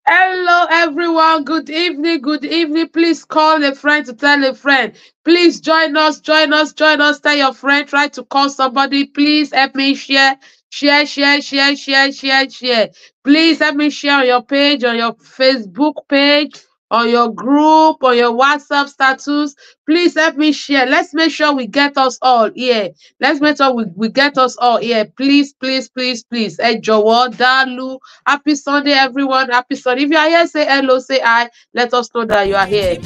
Hello everyone, good evening. Please call a friend to tell a friend. Please join us, tell your friend, try to call somebody. Please help me share. Please help me share on your page, on your Facebook page, on your group, on your WhatsApp status. Please help me share. Let's make sure we get us all here. Let's make sure we get us all here. Please. Hey, Jowo, Dalu. Happy Sunday, everyone. Happy Sunday. If you are here, say hello, say hi. Let us know that you are here.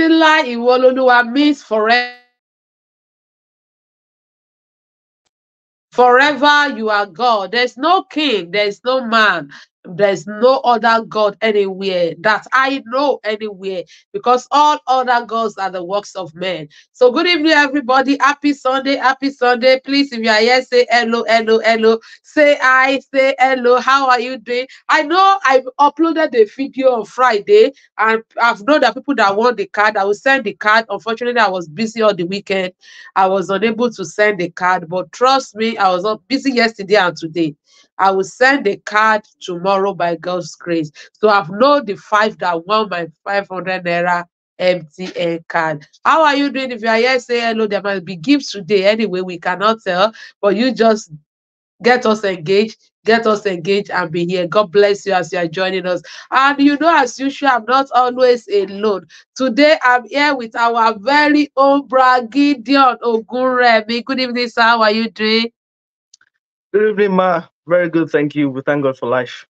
Títí Iwololuwa means forever you are God. There's no king, there's no man, there's no other God anywhere that I know anywhere, because all other gods are the works of men. So good evening, everybody. Happy Sunday, happy Sunday. Please, if you are here, say hello, hello, hello. Say hi, say hello. How are you doing? I know I've uploaded a video on Friday, and I've known that people that want the card, I will send the card. Unfortunately, I was busy all the weekend. I was unable to send the card, but trust me, I was not busy yesterday and today. I will send the card tomorrow by God's grace. So I've known the 5 that won my 500 naira MTN card. How are you doing? If you are here, say hello. There might be gifts today. Anyway, we cannot tell, but you just get us engaged and be here. God bless you as you are joining us. And you know, as usual, I'm not always alone. Today I'm here with our very own Gideon Ogunremi. Good evening, sir. How are you doing? Good evening, Ma. Very good, thank you. We thank God for life.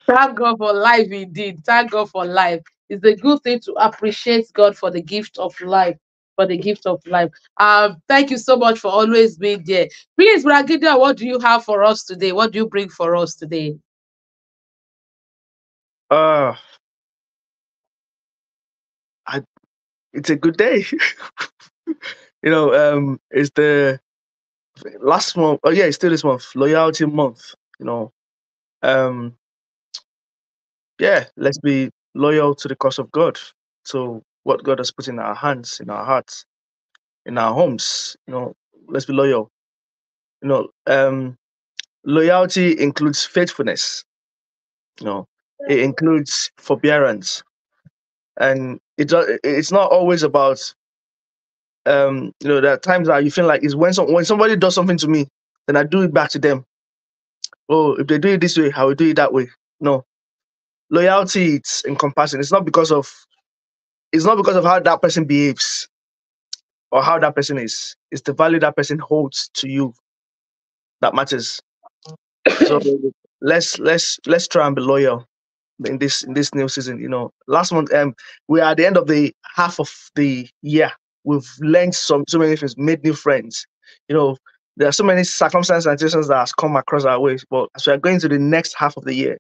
Thank God for life, indeed. Thank God for life. It's a good thing to appreciate God for the gift of life. For the gift of life. Thank you so much for always being there. Please, Gideon, what do you have for us today? What do you bring for us today? Uh I, it's a good day. It's the last month. Oh yeah, it's still this month. Loyalty month. Um, yeah, let's be loyal to the cause of God. So what God has put in our hands, in our hearts, in our homes. Let's be loyal. You know, um, Loyalty includes faithfulness. It includes forbearance, and it's not always about there are times that you feel like it's when somebody does something to me, then I do it back to them. Oh, if they do it this way, I will do it that way. No, loyalty, it's encompassing. It's not because of how that person behaves or how that person is. It's the value that person holds to you that matters. So let's try and be loyal in this new season. Last month, we are at the end of the half of the year. We've learned so many things, made new friends. There are so many circumstances and situations that has come across our ways. But as we are going to the next half of the year,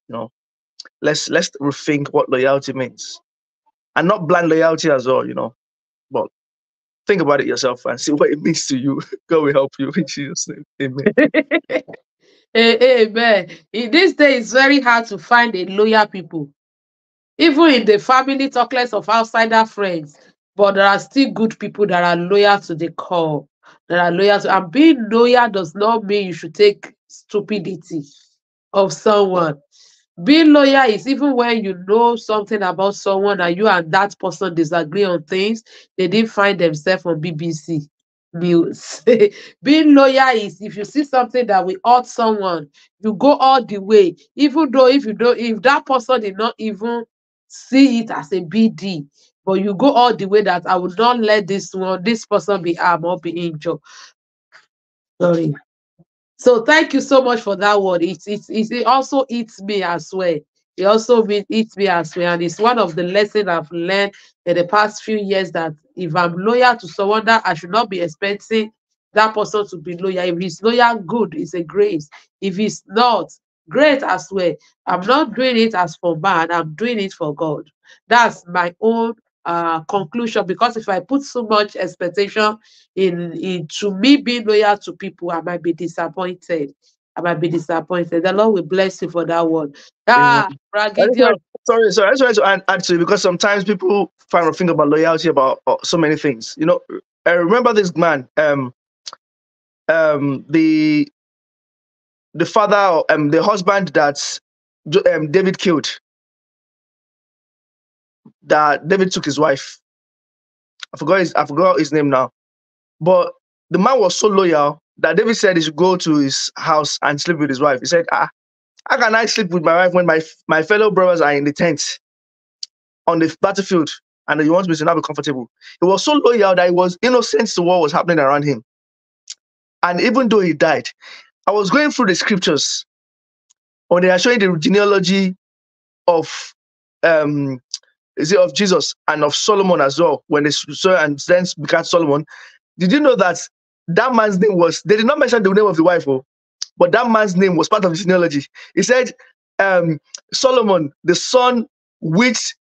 let's rethink what loyalty means, and not blind loyalty as well. But think about it yourself and see what it means to you. God will help you in Jesus' name. Amen. Amen. In this day, it's very hard to find a loyal people. Even in the family, talk less of outsider friends. But there are still good people that are loyal to the core. That are loyal to, and being loyal does not mean you should take stupidity of someone. Being loyal is even when you know something about someone and you and that person disagree on things, they didn't find themselves on BBC News. Being loyal is if you see something that will hurt someone, you go all the way, even though if that person did not even see it as a BD, but you go all the way that I will not let this person be harmed or be injured. Sorry. So thank you so much for that word. It also eats me as well. It also eats me as well. And it's one of the lessons I've learned in the past few years that if I'm loyal to someone, that I should not be expecting that person to be loyal. If he's loyal, good, it's a grace. If he's not, great as well. I'm not doing it as for man, I'm doing it for God. That's my own conclusion, because if I put so much expectation into me being loyal to people, I might be disappointed. I might be disappointed. The Lord will bless you for that word. Amen. I just Bragidio. wanted, sorry. I just wanted to add to it because sometimes people find to think about loyalty about so many things. I remember this man, the father, the husband that David killed. That David took his wife. I forgot his name now. But the man was so loyal that David said he should go to his house and sleep with his wife. He said, how can I sleep with my wife when my fellow brothers are in the tent on the battlefield and he wants me to not be comfortable? He was so loyal that he was innocent to what was happening around him. And even though he died, I was going through the scriptures when they are showing the genealogy of is it of Jesus and of Solomon as well, when they saw and then begat Solomon. Did you know that that man's name was, they did not mention the name of the wife, but that man's name was part of the genealogy. He said, Solomon, the son which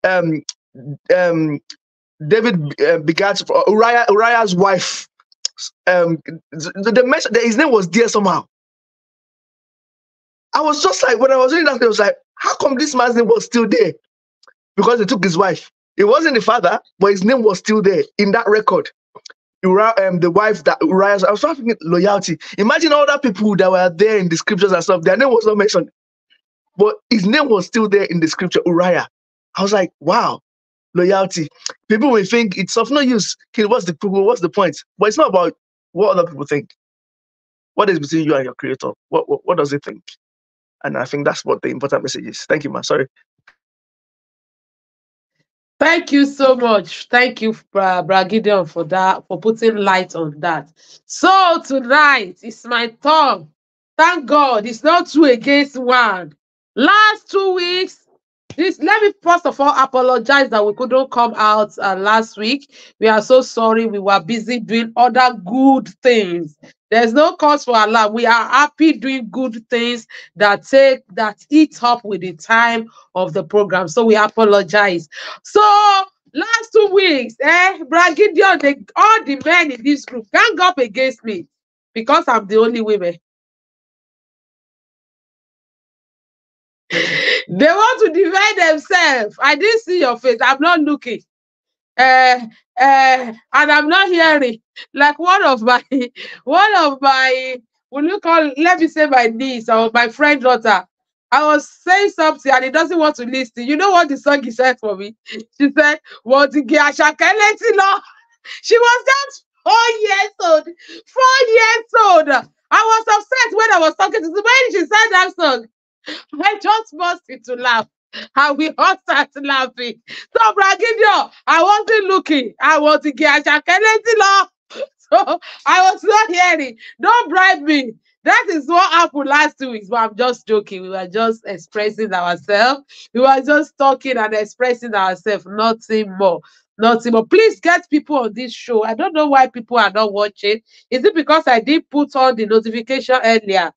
David begat Uriah's wife. His name was there somehow. I was just like, when I was reading that, I was like, how come this man's name was still there? Because they took his wife. It wasn't the father, but his name was still there in that record. The wife that Uriah, I was thinking loyalty. Imagine all the people that were there in the scriptures and stuff. Their name was not mentioned, but his name was still there in the scripture, Uriah. I was like, wow, loyalty. People will think it's of no use. What's the point? But it's not about what other people think. What is between you and your creator? What does he think? And I think that's what the important message is. Thank you, man. Sorry. Thank you so much. Thank you, Bra Gideon, for that, for putting light on that. So tonight it's my turn. Thank God it's not 2 against 1. Last 2 weeks, let me first of all apologize that we couldn't come out last week. We are so sorry. We were busy doing other good things. There's no cause for alarm. We are happy doing good things that eat up with the time of the program. So we apologize. So last 2 weeks, Bra Gideon, all the men in this group gang up against me because I'm the only woman. They want to divide themselves. I didn't see your face. I'm not looking. And I'm not hearing. Like one of my, will you call, let me say my niece or my friend daughter. I was saying something and he doesn't want to listen. You know what the song he said for me? She said, "What the She was just 4 years old. 4 years old. I was upset when I was talking to her. When she said that song, I just burst into laugh. And we all started laughing. So, Bra Gideon, I wasn't looking. I was to get so I was not hearing. Don't bribe me. That is what happened last 2 weeks. But I'm just joking. We were just expressing ourselves. We were just talking and expressing ourselves. Nothing more. Nothing more. Please get people on this show. I don't know why people are not watching. Is it because I did put on the notification earlier?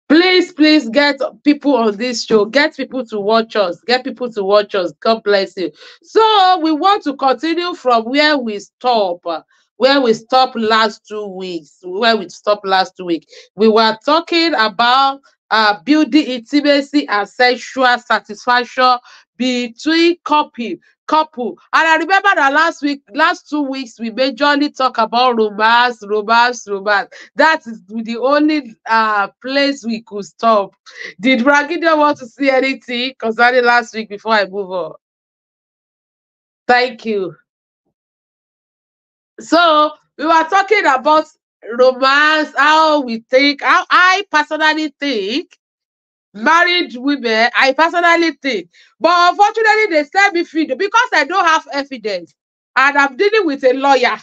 Please get people on this show. Get people to watch us. Get people to watch us. God bless you. So we want to continue from where we stopped. Where we stopped last 2 weeks. We were talking about building intimacy and sexual satisfaction between couple. And I remember that last 2 weeks, we majorly talk about romance. That is the only place we could stop. Did Bra Gideon want to see anything concerning last week before I move on? Thank you. So we were talking about romance, how I personally think married women, I personally think. But unfortunately, they send me video because I don't have evidence. And I'm dealing with a lawyer.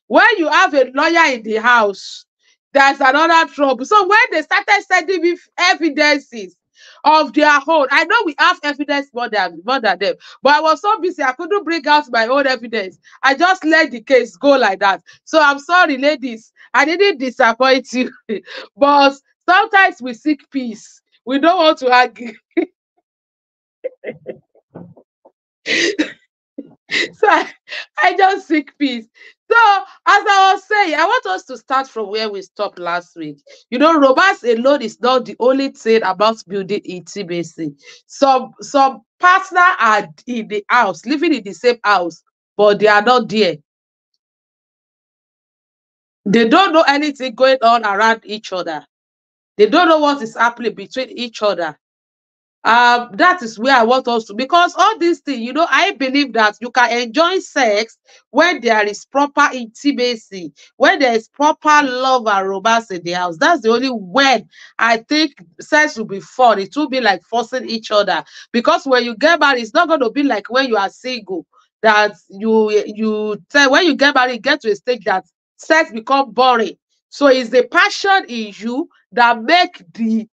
When you have a lawyer in the house, there's another trouble. So when they started sending me evidences of their own, I know we have evidence more than them. But I was so busy, I couldn't bring out my own evidence. I just let the case go like that. So I'm sorry, ladies. I didn't disappoint you. But sometimes we seek peace. We don't want to argue. So I just seek peace. So as I was saying, I want us to start from where we stopped last week. You know, romance alone is not the only thing about building intimacy. Some partners are in the house, living in the same house, but they are not there. They don't know anything going on around each other. They don't know what is happening between each other. That is where I want us to, because all these things, you know, I believe that you can enjoy sex when there is proper intimacy, when there is proper love and romance in the house. That's the only when I think sex will be fun. It will be like forcing each other, because when you get married, it's not going to be like when you are single, that when you get married, get to a stage that sex become boring. So it's the passion in you that make the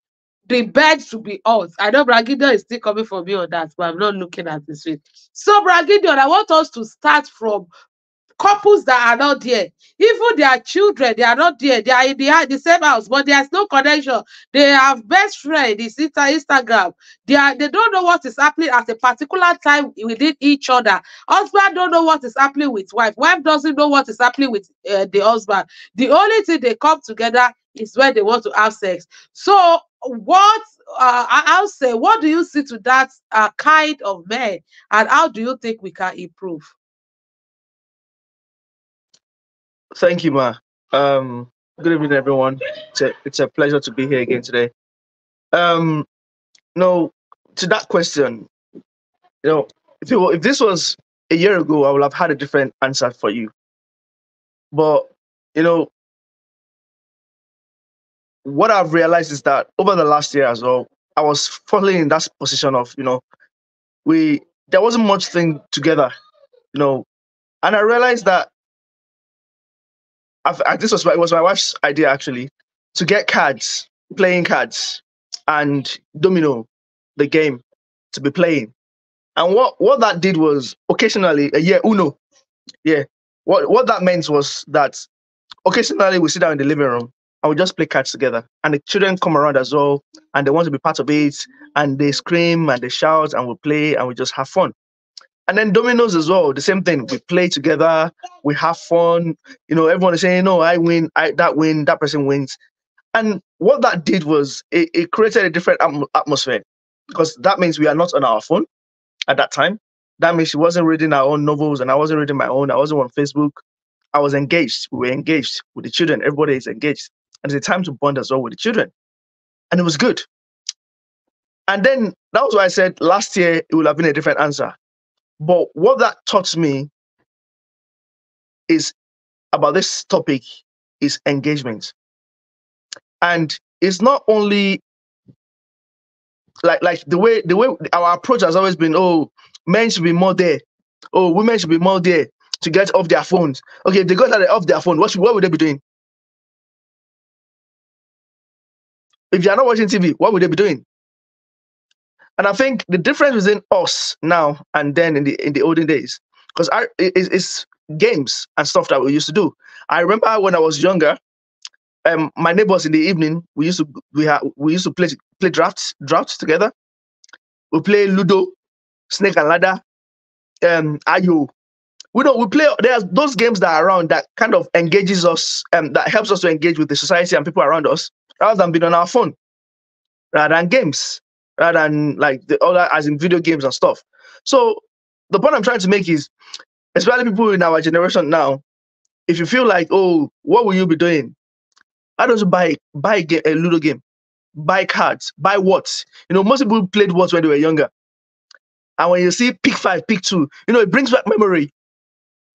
the bed should be hot. I know Bragido is still coming for me on that, but I'm not looking at this way. So, Bragido, I want us to start from couples that are not there. Even their children, they are not there. They are in the same house, but there's no connection. They have best friend. It's Instagram. They don't know what is happening at a particular time within each other. Husband don't know what is happening with wife. Wife doesn't know what is happening with the husband. The only thing they come together is when they want to have sex. So what I'll say, what do you see to that kind of men, and how do you think we can improve? Thank you, Ma. Good evening, everyone. It's a pleasure to be here again today. No, to that question, if this was a year ago, I would have had a different answer for you. But what I've realized is that over the last year as well, I was falling in that position of there wasn't much thing together, and I realized that it was my wife's idea actually to get cards, playing cards, and domino, the game, to be playing. And what that did was occasionally, Uno, yeah. What that meant was that occasionally we sit down in the living room and we just play cards together, and the children come around as well, and they want to be part of it, and they scream and they shout, and we play and we just have fun. And then dominoes as well, the same thing. We play together, we have fun. Everyone is saying, "No, I win, that person wins." And what that did was it created a different atmosphere, because that means we are not on our phone at that time. That means she wasn't reading our own novels and I wasn't reading my own. I wasn't on Facebook. I was engaged. We were engaged with the children. Everybody is engaged. And it's a time to bond as well with the children. And it was good. And then that was why I said last year it would have been a different answer. But what that taught me is about this topic is engagement. And it's not only like the way our approach has always been, oh, men should be more there. Oh, women should be more there to get off their phones. Okay, if they got off their phone, what would they be doing? If they are not watching TV, what would they be doing? And I think the difference between us now and then in the olden days, because it's games and stuff that we used to do. I remember when I was younger, my neighbors in the evening, we used to play drafts together. We play Ludo, Snake and Ladder, Ayo. We play. There's those games that are around that kind of engages us, that helps us to engage with the society and people around us, rather than being on our phone, rather than games, rather than like the other, as in video games and stuff. So the point I'm trying to make is, especially people in our generation now, if you feel like, oh, what will you be doing? Why don't you buy a Ludo game, buy cards, buy what? Most people played what when they were younger. And when you see pick 5, pick 2, it brings back memory.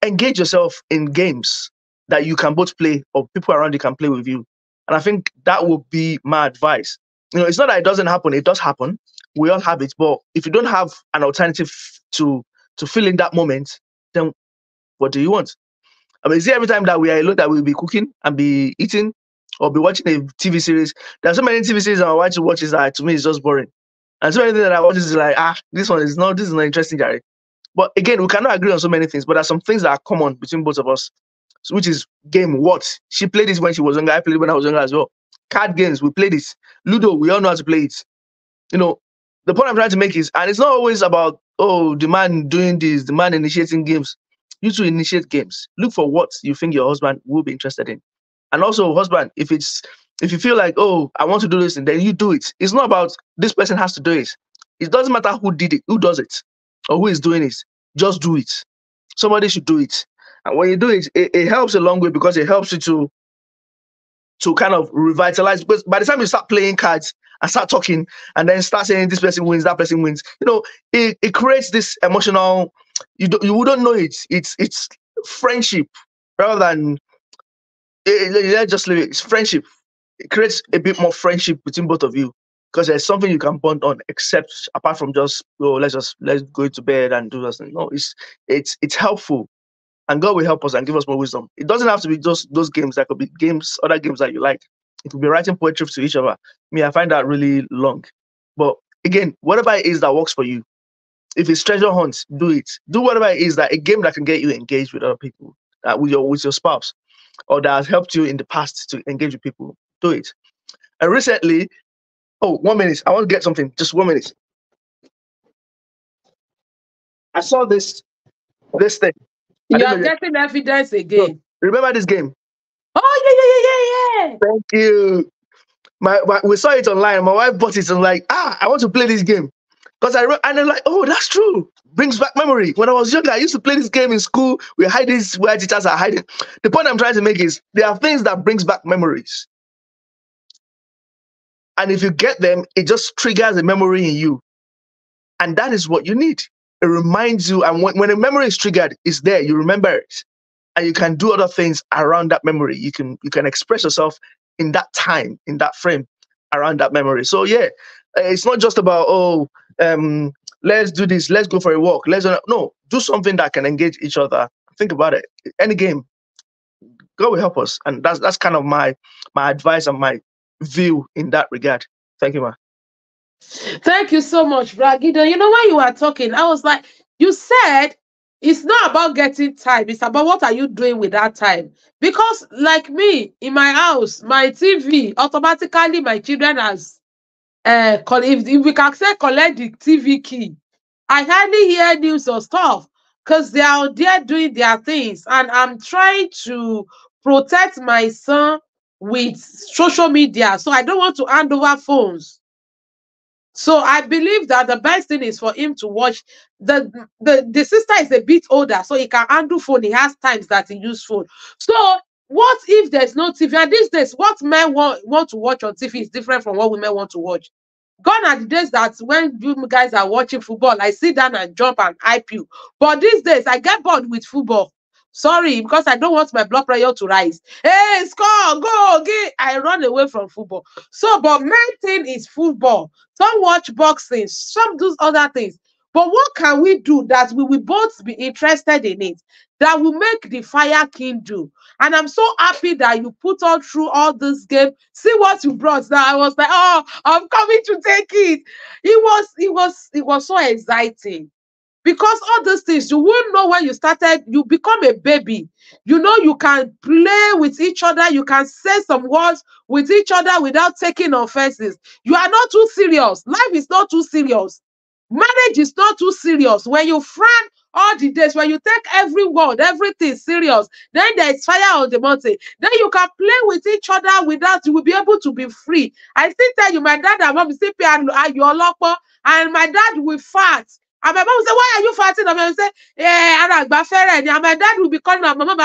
Engage yourself in games that you can both play or people around you can play with you. And I think that would be my advice. It's not that it doesn't happen. It does happen. We all have it. But if you don't have an alternative to fill in that moment, then what do you want? I mean, see, every time that we are alone, that we'll be cooking and be eating or be watching a TV series. There are so many TV series I watch is that to me it's just boring. And so many things that I watch is like, this is not interesting, Gary. But again, we cannot agree on so many things, but there are some things that are common between both of us, which is game. What? She played this when she was younger. I played it when I was younger as well. Card games, we play this. Ludo, we all know how to play it. The point I'm trying to make is, and it's not always about, oh, the man doing this, the man initiating games. You to initiate games. Look for what you think your husband will be interested in. And also, husband, if you feel like, oh, I want to do this, and then you do it. It's not about this person has to do it. It doesn't matter who did it, who does it, or who is doing it. Just do it. Somebody should do it. And when you do it, it helps a long way, because it helps you to kind of revitalize. Because by the time you start playing cards and start talking and then start saying this person wins, that person wins, it creates this emotional, you wouldn't know it. It's friendship rather than, let's just leave it. It's friendship. It creates a bit more friendship between both of you, because there's something you can bond on, except apart from just, oh, let's go to bed and do this. No, it's helpful, and God will help us and give us more wisdom. It doesn't have to be just those games. There could be games, other games that you like. It could be writing poetry to each other. Me, I find that really long. But again, whatever it is that works for you. If it's treasure hunt, do it. Do whatever it is, that a game that can get you engaged with other people, with your spouse, or that has helped you in the past to engage with people. Do it. And recently, 1 minute. I want to get something. Just 1 minute. I saw this thing. You are getting evidence again. Remember this game? Oh, yeah. Thank you. We saw it online. My wife bought it and like, I want to play this game. Because and I'm like, oh, that's true. Brings back memory. When I was younger, I used to play this game in school. We hide this where teachers are hiding. The point I'm trying to make is there are things that brings back memories. And if you get them, it just triggers a memory in you. And that is what you need. It reminds you, and when a memory is triggered, it's there, you remember it. And you can do other things around that memory. You can express yourself in that time, in that frame, around that memory. So yeah, it's not just about, let's do this, let's go for a walk. No, do something that can engage each other. Think about it. Any game, God will help us. And that's kind of my advice and my view in that regard. Thank you, ma. Thank you so much, Bra Gideon. You know, when you were talking, I was like, you said it's not about getting time, it's about what are you doing with that time. Because like me, in my house, my TV, automatically my children has if we can say collect the TV key. I hardly hear news or stuff because they are there doing their things, and I'm trying to protect my son with social media, so I don't want to hand over phones. So I believe that the best thing is for him to watch. The sister is a bit older, so he can handle phone. He has times that he use phone. So what if there's no TV? And these days, what men want to watch on TV is different from what women want to watch. Gone are the days that when you guys are watching football, I sit down and jump and hype you. But these days, I get bored with football. Sorry, because I don't want my blood pressure to rise. Hey, score, go, get. I run away from football. So, but main thing is football. Some watch boxing, some do other things. But what can we do that we will both be interested in it, that will make the fire kindle? And I'm so happy that you put on through all this game. See what you brought. Now I was like, oh, I'm coming to take it. It was so exciting. Because all these things, you won't know when you started, you become a baby. You know, you can play with each other. You can say some words with each other without taking offenses. You are not too serious. Life is not too serious. Marriage is not too serious. When you frown all the days, when you take every word, everything serious, then there is fire on the mountain. Then you can play with each other without, you will be able to be free. I still tell you, my dad and mom say, and my dad will fart. And my mom will say, why are you farting? And I will say, and my dad will be calling my mom,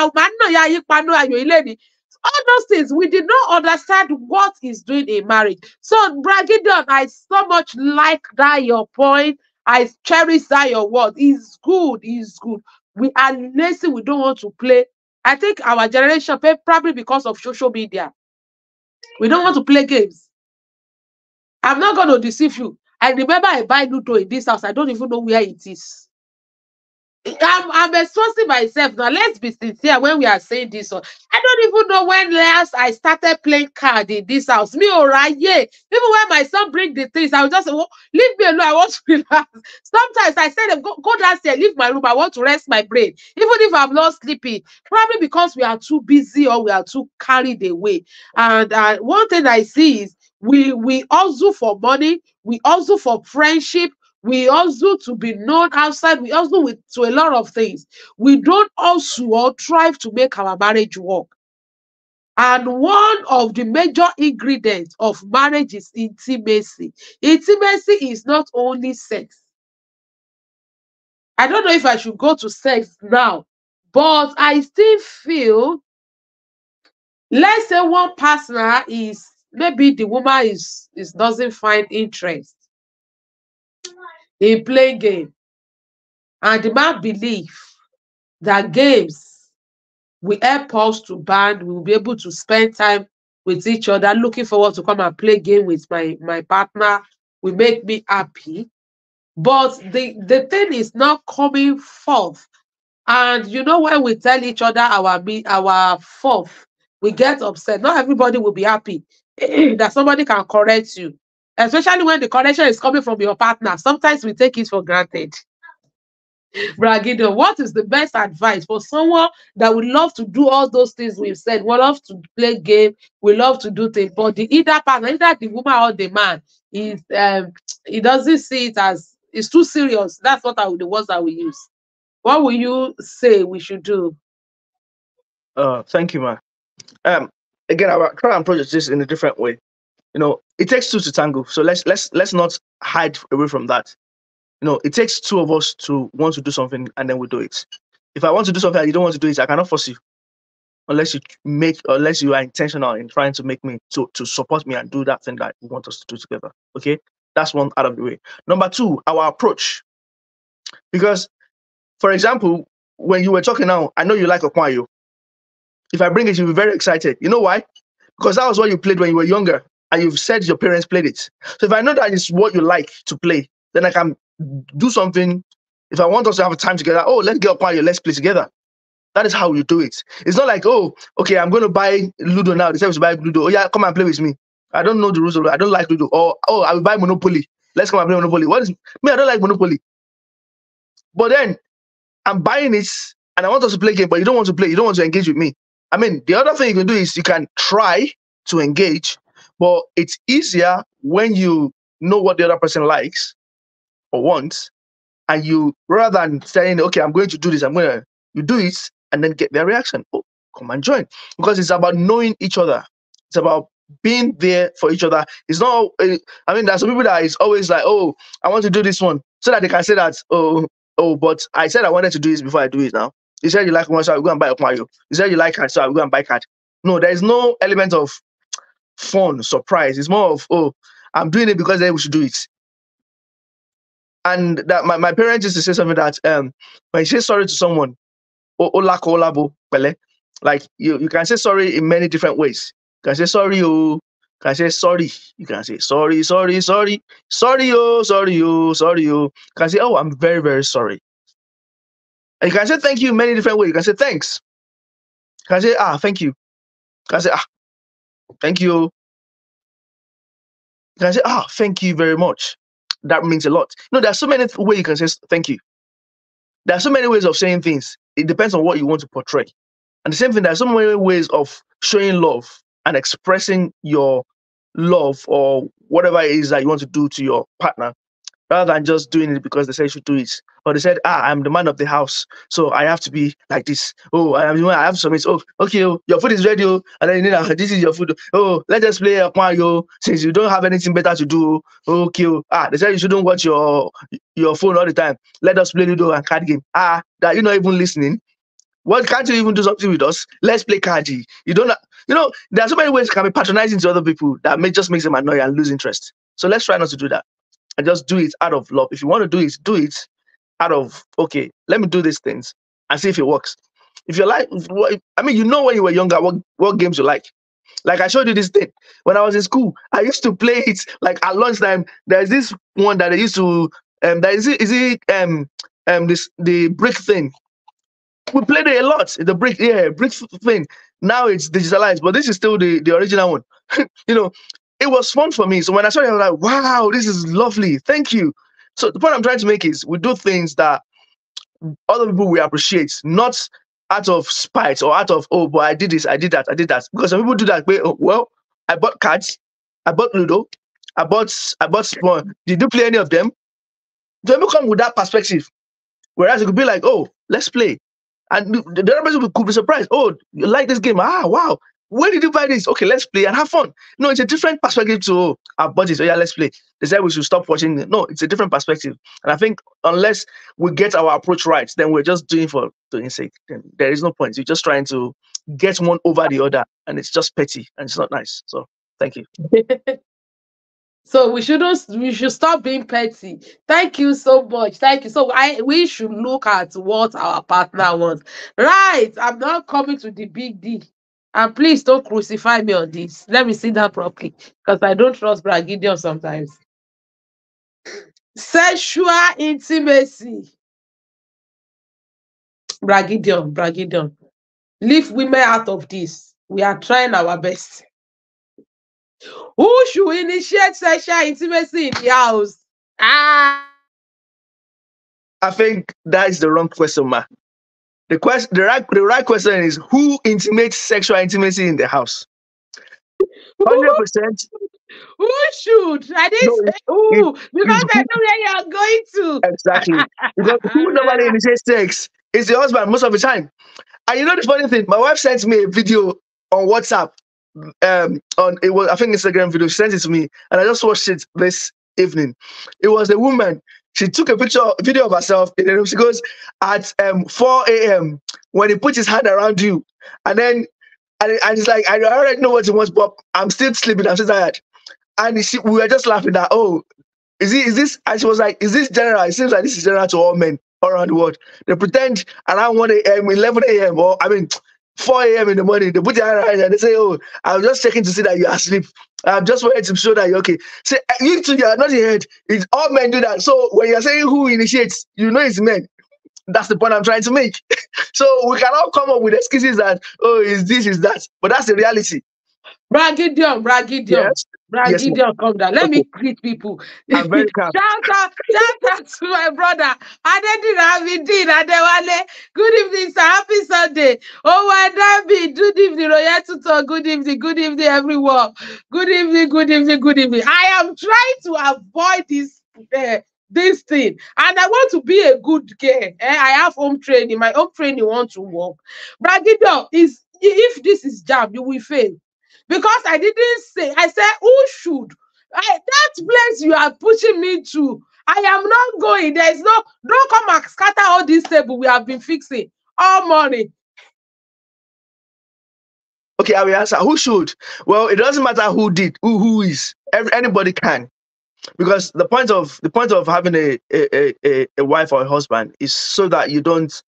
all those things, we did not understand what is doing in marriage. So, Bra Gideon, I so much like that your point. I cherish that your word. It's good. It's good. We are lazy. We don't want to play. I think our generation, probably because of social media, we don't want to play games. I'm not going to deceive you. I remember I buy Ludo in this house. I don't even know where it is. I'm exposing myself now. Let's be sincere when we are saying this one. I don't even know when last I started playing card in this house. Me or right, yeah. Even when my son bring the things, I will just say, well, leave me alone. I want to relax. Sometimes I say, go downstairs, leave my room. I want to rest my brain, even if I'm not sleeping. Probably because we are too busy or we are too carried away. And one thing I see is we also for money, we also for friendship. We also to be known outside. We also to a lot of things. We don't also or strive to make our marriage work. And one of the major ingredients of marriage is intimacy. Intimacy is not only sex. I don't know if I should go to sex now, but I still feel, let's say one partner is, maybe the woman is doesn't find interest in playing game, and the man believe that games will help us to bond. We will be able to spend time with each other. Looking forward to come and play game with my partner will make me happy. But the thing is not coming forth. And you know, when we tell each other our fourth, we get upset. Not everybody will be happy. that somebody can correct you, especially when the correction is coming from your partner. Sometimes we take it for granted. Bragido, what is the best advice for someone that would love to do all those things we've said? We love to play game, we love to do things, but the either partner, either the woman or the man, is he doesn't see it as it's too serious. That's what the words that we use. What will you say we should do? Thank you, man. Again, I will try and approach this in a different way. It takes two to tango. So let's not hide away from that. It takes two of us to want to do something, and then we do it. If I want to do something and you don't want to do it, I cannot force you, unless you are intentional in trying to make me to support me and do that thing that you want us to do together. Okay, that's one out of the way. Number two, our approach. Because, for example, when you were talking now, I know you like Okwayo. If I bring it, you'll be very excited. You know why? Because that was what you played when you were younger, and you've said your parents played it. So if I know that is what you like to play, then I can do something. If I want us to have a time together, oh, let's get Okwayo, let's play together. That is how you do it. It's not like, oh, okay, I'm going to buy Ludo now. They say we should buy Ludo. Oh, yeah, come and play with me. I don't know the rules of it. I don't like Ludo. Or, oh, I will buy Monopoly. Let's come and play Monopoly. What is me? I don't like Monopoly. But then I'm buying it and I want us to play a game, but you don't want to play. You don't want to engage with me. I mean, the other thing you can do is you can try to engage, but it's easier when you know what the other person likes or wants, and you, rather than saying, okay, I'm going to do this, you do it and then get their reaction. Oh, come and join. Because it's about knowing each other. It's about being there for each other. It's not, I mean, there's some people that is always like, oh, I want to do this one, so that they can say that, oh, but I said I wanted to do this before I do it now. You said you like one, so I will go and buy a Mario. You said you like card, so I will go and buy card. No, there is no element of fun, surprise. It's more of, oh, I'm doing it because then we should do it. And that my parents used to say something that when you say sorry to someone, like you can say sorry in many different ways. You can say sorry, oh, you can say sorry. You can say sorry, sorry, sorry, sorry, oh, sorry, oh, sorry, oh. You can say, oh, I'm very, very sorry. And you can say thank you in many different ways. You can say thanks. You can say, thank you. You can say, thank you. You can say, thank you very much. That means a lot. There are so many ways you can say thank you. There are so many ways of saying things. It depends on what you want to portray. And the same thing, there are so many ways of showing love and expressing your love or whatever it is that you want to do to your partner, rather than just doing it because they said you should do it. Or they said, I'm the man of the house, so I have to be like this. Oh, I have to submit. Oh, okay, oh, your food is ready. Oh, and then this is your food. Oh, let's just play a Mario since you don't have anything better to do. Okay, they said you shouldn't watch your phone all the time. Let us play Ludo and card game. That you're not even listening. What, can't you even do something with us? Let's play cardi. You don't, there are so many ways you can be patronizing to other people that just makes them annoy and lose interest. So let's try not to do that. And just do it out of love. If you want to do it out of, okay, let me do these things and see if it works. If you like, I mean, when you were younger, what games you like. Like I showed you this thing. When I was in school, I used to play it like at lunchtime. There's this one that I used to, the brick thing. We played it a lot. The brick thing. Now it's digitalized, but this is still the original one. It was fun for me. So when I saw it, I was like, wow, this is lovely. Thank you. So the point I'm trying to make is we do things that other people will appreciate, not out of spite or out of, oh, but I did this, I did that. Because some people do that. Well, I bought cards, I bought Ludo, I bought Spawn. Did you play any of them? Some people come with that perspective. Whereas it could be like, oh, let's play. And the other person could be surprised. Oh, you like this game? Wow. Where did you buy this? Okay, let's play and have fun. No, it's a different perspective to our budget. So yeah, let's play. They said we should stop watching. No, it's a different perspective. And I think unless we get our approach right, then we're just doing for doing sake. Then there is no point. You're just trying to get one over the other, and it's just petty and it's not nice. So thank you. So we should stop being petty. Thank you so much. Thank you. So we should look at what our partner wants. Right. I'm not coming to the big D. And please don't crucify me on this. Let me see that properly, because I don't trust Bragidion sometimes. Sexual intimacy. Bragidion. Leave women out of this. We are trying our best. Who should initiate sexual intimacy in the house? Ah. I think that is the wrong question, ma. The right question is who intimates sexual intimacy in the house? 100%. Who should? I didn't No, say who because it's I who know where you're going to. exactly. Because who normally initiates sex is the husband most of the time. And you know the funny thing, my wife sent me a video on WhatsApp. On it was I think Instagram video. She sent it to me, and I just watched it this evening. It was a woman. She took a video of herself in the room. She goes at 4 a.m. when he puts his hand around you, and then and it's like I already know what he wants, but I'm still sleeping. I'm still tired. And we were just laughing that is this? And she was like, is this general? It seems like this is general to all men all around the world. They pretend around 1 a.m., 11 a.m., or 4 a.m. in the morning. They put their hand around and they say, oh, I'm just checking to see that you're asleep. I'm just wanted to show that you're okay. Say, you two, you're not in head. It's all men do that. So when you're saying who initiates, you know it's men. That's the point I'm trying to make. So we cannot come up with excuses that, oh, is this, is that. But that's the reality. Bragidion. Yes. Bragidion, come down. Let me greet people. I'm very calm. Shout out to my brother. Adewale. Good evening, sir. Happy Sunday. Oh, Wadabi. Good evening, Royal Tutor. Good evening, everyone. Good evening. I am trying to avoid this thing, and I want to be a good girl. I have home training. My home training want to work. Bragidion is if this is jam, you will fail. Because I didn't say, I said, who should? That place you are pushing me to, I am not going. There is no, don't come and scatter all this table we have been fixing all morning. Okay, I will answer. Who should? Well, it doesn't matter who did, who is. Anybody can. Because the point of having a wife or a husband is so that you don't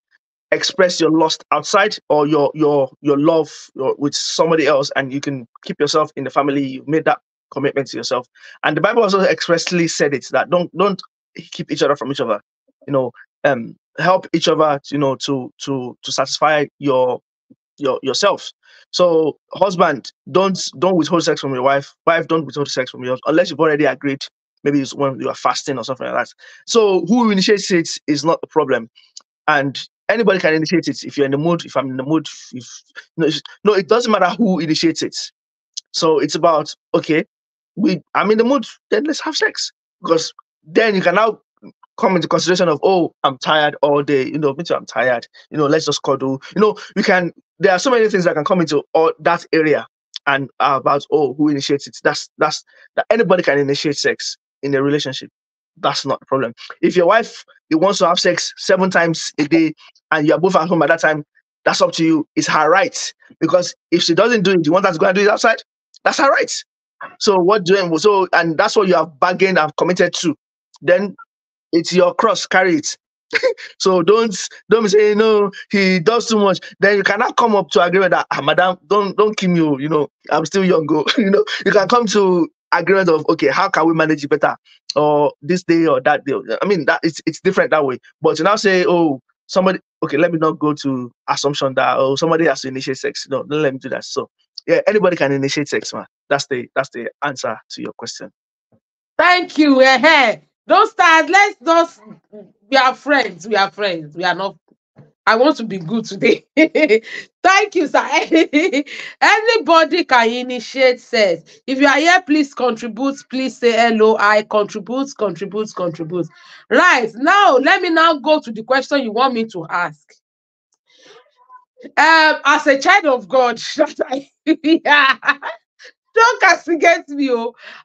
express your lust outside or your love with somebody else, and you can keep yourself in the family. You made that commitment to yourself, and the Bible also expressly said it that don't keep each other from each other. Help each other. To satisfy yourselves. So husband, don't withhold sex from your wife. Wife, don't withhold sex from yours unless you've already agreed. Maybe it's when you are fasting or something like that. So who initiates it is not the problem, and anybody can initiate it. If you're in the mood, if I'm in the mood, no, it doesn't matter who initiates it. So it's about, okay, I'm in the mood, then let's have sex. Because then you can now come into consideration of, oh, I'm tired all day, me too, I'm tired, let's just cuddle. There are so many things that can come into all that area, and about, oh, who initiates it. That anybody can initiate sex in a relationship. That's not the problem. If your wife wants to have sex 7 times a day and you're both at home at that time, that's up to you. It's her right. Because if she doesn't do it, you want her to go and do it outside? That's her right. So and that's what you have bargained and committed to. Then it's your cross, carry it. So don't be saying, no, he does too much. Then you cannot come up to agreement that, madam, don't kill me, I'm still young. You can come to agreement of, okay, how can we manage it better, or this day or that day. I mean, that it's different that way. But to now say, oh, somebody, okay, let me not go to assumption that, oh, somebody has to initiate sex. No, don't let me do that. So yeah, anybody can initiate sex, man. That's the answer to your question. Thank you. Don't start. We are friends. We are not. I want to be good today. Thank you, sir. Anybody can initiate sex. If you are here, please contribute. Please say hello. I contribute. Right now, let me now go to the question you want me to ask. As a child of God, don't castigate me.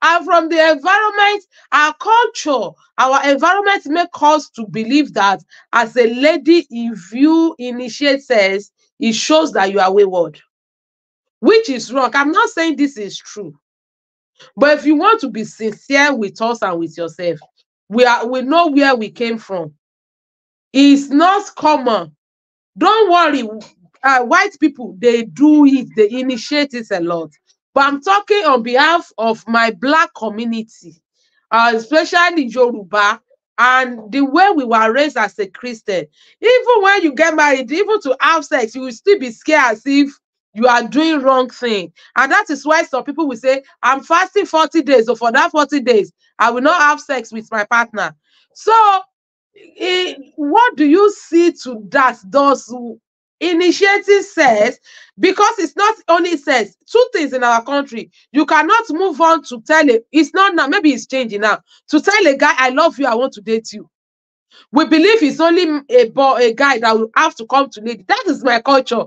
And from the environment, our culture, our environment make us to believe that as a lady, if you initiate sex, it shows that you are wayward, which is wrong. I'm not saying this is true, but if you want to be sincere with us and with yourself, we know where we came from. It's not common. Don't worry. White people, they do it, they initiate it a lot. But I'm talking on behalf of my Black community, especially Yoruba, and the way we were raised as a Christian. Even when you get married, even to have sex, you will still be scared as if you are doing wrong thing. And that is why some people will say, I'm fasting 40 days, so for that 40 days, I will not have sex with my partner. So what do you see to that? Does initiating sex, because it's not only sex, two things in our country, you cannot move on to tell it, it's not now, maybe it's changing now, to tell a guy, I love you, I want to date you. We believe it's only a guy that will have to come to lady. That is my culture.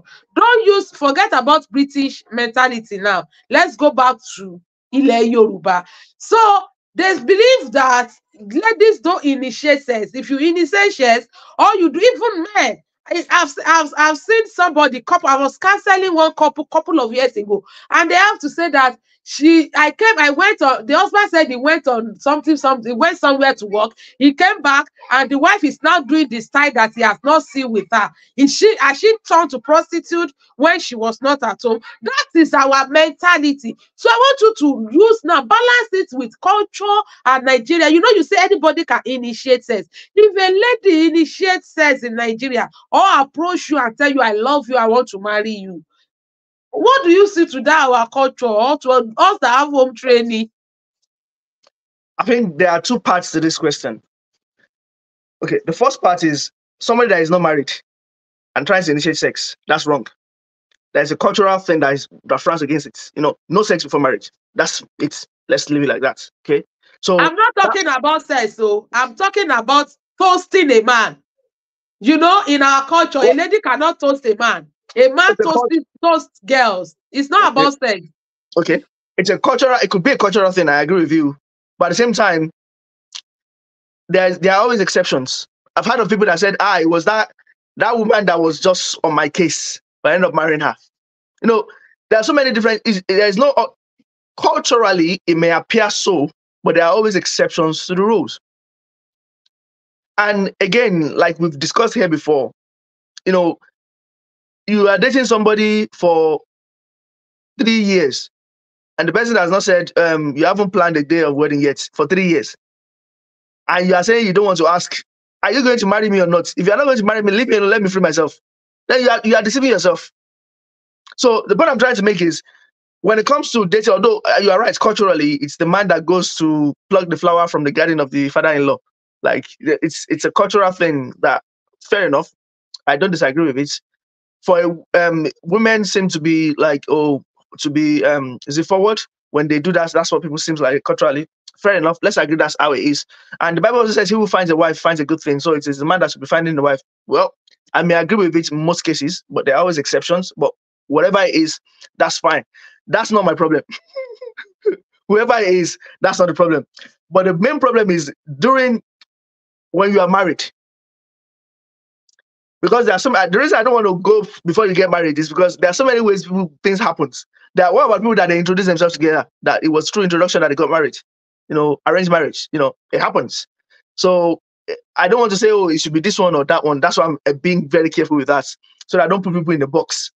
Forget about British mentality now. Let's go back to Ile Yoruba. So they believe that ladies don't initiate sex. If you initiate sex, or you do, even men. I've seen somebody, I was counseling one couple of years ago, and they have to say that I went on, the husband said he went on something, went somewhere to work. He came back, and the wife is now doing the style that he has not seen with her. Has she turned to prostitute when she was not at home? That is our mentality. So I want you to use now, balance it with culture and Nigeria. You know, you say anybody can initiate sex. If a lady initiates sex in Nigeria, or approach you and tell you, I love you, I want to marry you, what do you see to that our culture, or to us that have home training? I think there are two parts to this question. Okay, the first part is somebody that is not married and tries to initiate sex. That's wrong. There's a cultural thing that frowns against it. You know, no sex before marriage. That's it. Let's leave it like that. Okay. So I'm not talking about sex, so I'm talking about toasting a man. You know, in our culture, a lady cannot toast a man. A man toasts girls. It's not about sex. Okay. It's a cultural, it could be a cultural thing, I agree with you. But at the same time, there are always exceptions. I've heard of people that said, it was that woman that was just on my case, but I ended up marrying her. You know, there are so many different, there's no, culturally, it may appear so, but there are always exceptions to the rules. And again, like we've discussed here before, you know, you are dating somebody for 3 years, and the person has not said, you haven't planned a day of wedding yet for 3 years. And you are saying you don't want to ask, are you going to marry me or not? If you are not going to marry me, leave me alone, let me free myself. Then you are deceiving yourself. So the point I'm trying to make is, when it comes to dating, although you are right, culturally, it's the man that goes to pluck the flower from the garden of the father-in-law. Like, it's a cultural thing that, fair enough, I don't disagree with it. For women seem to be like, is it forward? When they do that, that's what people seem like culturally. Fair enough, let's agree that's how it is. And the Bible also says, he who finds a wife finds a good thing. So it is the man that should be finding the wife. Well, I may agree with it in most cases, but there are always exceptions. But whatever it is, that's fine. That's not my problem. Whoever it is, that's not the problem. But the main problem is when you are married. Because there are the reason I don't want to go before you get married is because there are so many ways things happen. What about people that they introduce themselves together, that it was through introduction that they got married? You know, arranged marriage, you know, it happens. So I don't want to say, it should be this one or that one. That's why I'm being very careful with that, so that I don't put people in the box.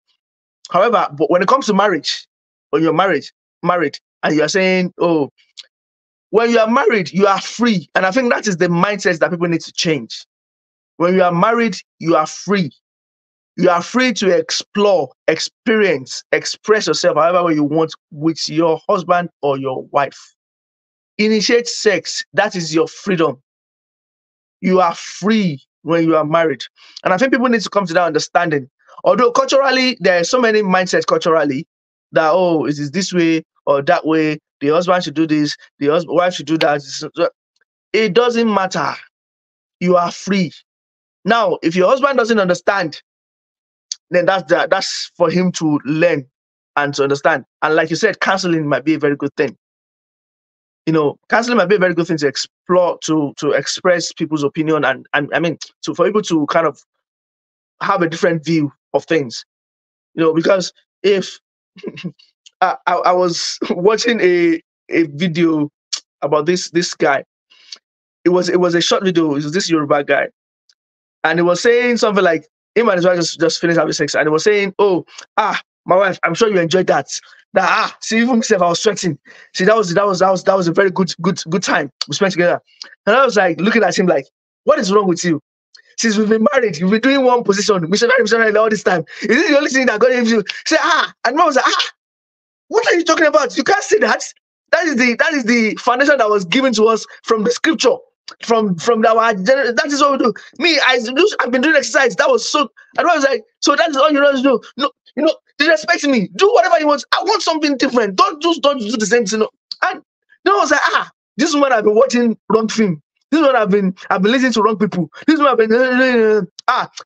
However, but when it comes to marriage, when you're married, and you're saying, when you are married, you are free. And I think that is the mindset that people need to change. When you are married, you are free. You are free to explore, experience, express yourself however way you want with your husband or your wife. Initiate sex. That is your freedom. You are free when you are married. And I think people need to come to that understanding. Although culturally, there are so many mindsets culturally that, it is this way or that way. The husband should do this. The wife should do that. It doesn't matter. You are free. Now, if your husband doesn't understand, then that's for him to learn and to understand. And like you said, counseling might be a very good thing. You know, counseling might be a very good thing to explore, to express people's opinion, and I mean, for people to kind of have a different view of things. You know, because if I was watching a video about this guy, it was a short video. It was this Yoruba guy, and it was saying something like, him and his wife just finished having sex, and he was saying, my wife, I'm sure you enjoyed that. See, even myself, I was sweating. See, that was a very good time we spent together. And I was like looking at him like, what is wrong with you? since we've been married, you've been doing one position, missionary all this time. Is this the only thing that God gave you? Say, and mom was like, what are you talking about? You can't say that. That is the foundation that was given to us from the scripture, from our that is what we do. Me, I've been doing exercise. That was so. And I was like, so that is all you know to do. No, disrespect me. Do whatever you want. I want something different. Don't do the same thing. And then I was like, this woman I've been watching wrong film. This one I've been listening to wrong people. This one I've been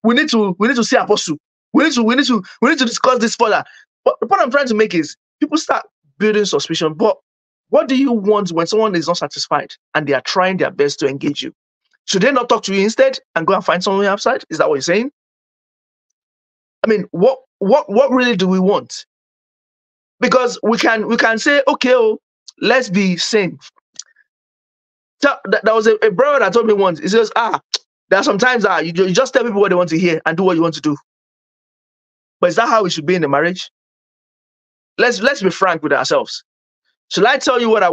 we need to see apostle. We need to discuss this further. But the point I'm trying to make is people start building suspicion. But what do you want when someone is not satisfied and they are trying their best to engage you? Should they not talk to you instead and go and find someone outside? Is that what you're saying? I mean, what really do we want? Because we can say, okay, let's be sane. So there was a brother that told me once. He says, there are sometimes you just tell people what they want to hear and do what you want to do. But is that how it should be in a marriage? Let's be frank with ourselves. Should I tell you what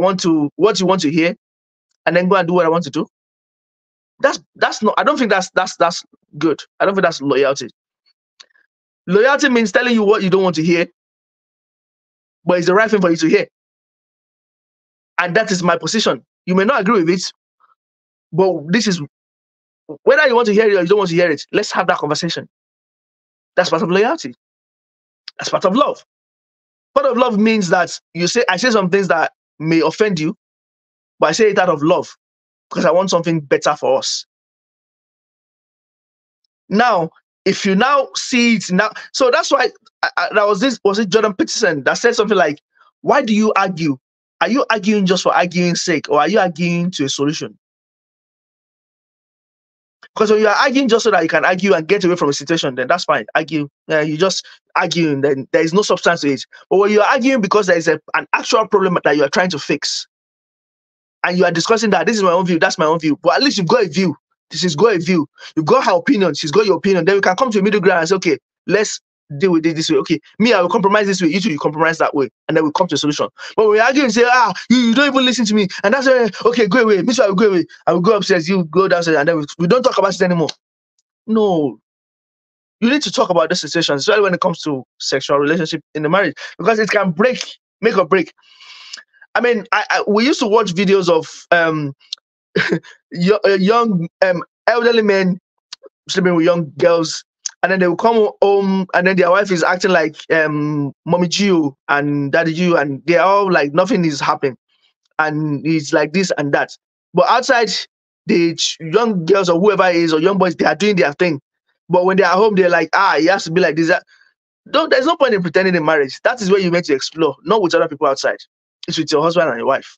you want to hear, and then go and do what I want to do? That's not. I don't think that's good. I don't think that's loyalty. Loyalty means telling you what you don't want to hear, but it's the right thing for you to hear. And that is my position. You may not agree with it, but this is whether you want to hear it or you don't want to hear it. Let's have that conversation. That's part of loyalty. That's part of love. Part of love means that I say some things that may offend you, but I say it out of love because I want something better for us. Now, if you now see it now, so that's why was it Jordan Peterson that said something like, why do you argue? Are you arguing just for arguing's sake, or are you arguing to a solution? Because when you are arguing just so that you can argue and get away from a situation, then that's fine. Argue. You just arguing, then there is no substance to it. But when you are arguing because there is an actual problem that you are trying to fix, and you are discussing that this is my own view, that's my own view, but at least you've got a view. She's got a view. You've got her opinion. She's got your opinion. Then we can come to a middle ground and say, okay, let's deal with it this way. Okay, me, I will compromise this way. You two, you compromise that way, and then we come to a solution. But when we argue and say, you don't even listen to me, and that's okay, go away. Me too, I will go away. I will go upstairs. You go downstairs, and then we don't talk about it anymore. No, you need to talk about this situation, especially when it comes to sexual relationship in the marriage, because it can make or break. I mean, we used to watch videos of young elderly men sleeping with young girls, and then they will come home and then their wife is acting like mommy Gio and daddy Gio, and they're all like nothing is happening, and it's like this and that. But outside, the young girls or whoever it is, or young boys, they are doing their thing. But when they are home, they're like, it has to be like this. There's no point in pretending in marriage. That is where you're meant to explore, not with other people outside. It's with your husband and your wife.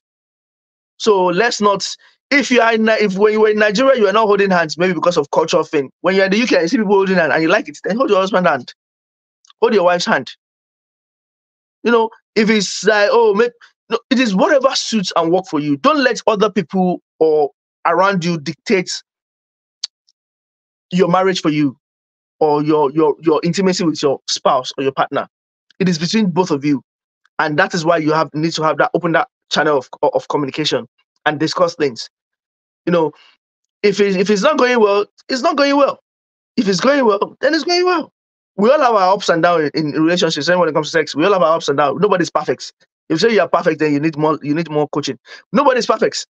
So let's not. If when you were in Nigeria, you are not holding hands, maybe because of cultural thing. When you're in the UK and you see people holding hands and you like it, then hold your husband's hand, hold your wife's hand. If it's like, it is whatever suits and work for you. Don't let other people or around you dictate your marriage for you, or your intimacy with your spouse or your partner. It is between both of you, and that is why you need to have open that channel of communication and discuss things. If it's not going well, it's not going well. If it's going well, then it's going well. We all have our ups and downs in relationships. And when it comes to sex, we all have our ups and downs. Nobody's perfect. If you say you are perfect, then you need more coaching. Nobody's perfect.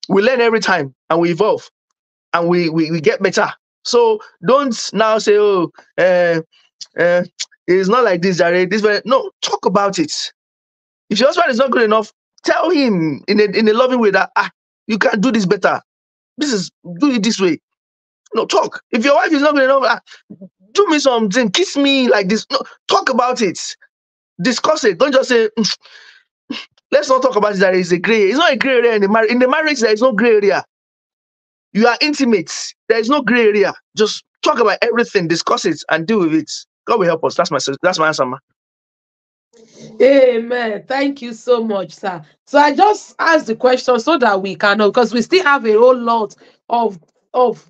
We learn every time and we evolve and we get better. So don't now say, it's not like this, Jared. No, talk about it. If your husband is not good enough, tell him in a loving way that you can do this better. Do it this way. No, talk. If your wife is not good enough, do me something, kiss me like this. No, talk about it. Discuss it. Don't just say, let's not talk about it. That is a gray area. It's not a gray area in the marriage. In the marriage, there is no gray area. You are intimate. There is no gray area. Just talk about everything, discuss it, and deal with it. God will help us. That's my answer, man. Amen. Thank you so much, sir. So I just asked the question so that we can know, because we still have a whole lot of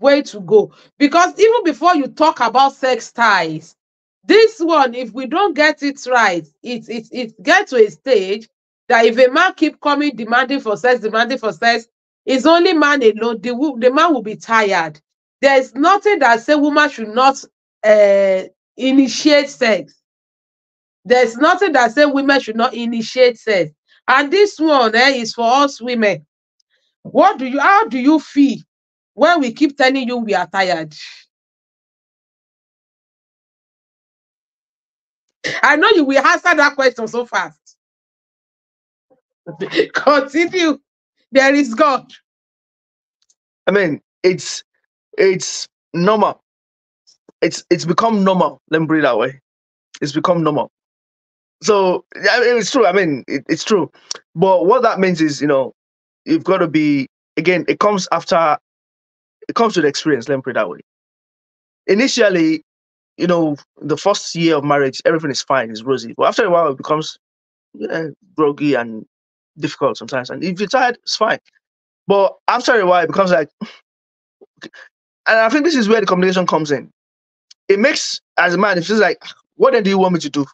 way to go. Because even before you talk about sex ties, this one, if we don't get it right, it gets to a stage that if a man keep coming demanding for sex, it's only man alone. The man will be tired. there's nothing that say woman should not initiate sex. There's nothing that say women should not initiate sex. And this one is for us women. How do you feel when we keep telling you we are tired? I know you will answer that question so fast. Continue. There is God. I mean, it's normal. It's become normal. Let me put it that way. It's become normal. So yeah, it's true. I mean, it's true. But what that means is, you've got to be, again, it comes with experience. Let me put it that way. Initially, the first year of marriage, everything is fine, it's rosy. But after a while, it becomes groggy and difficult sometimes. And if you're tired, it's fine. But after a while, it becomes like, and I think this is where the communication comes in. It makes, as a man, it feels like, what then do you want me to do?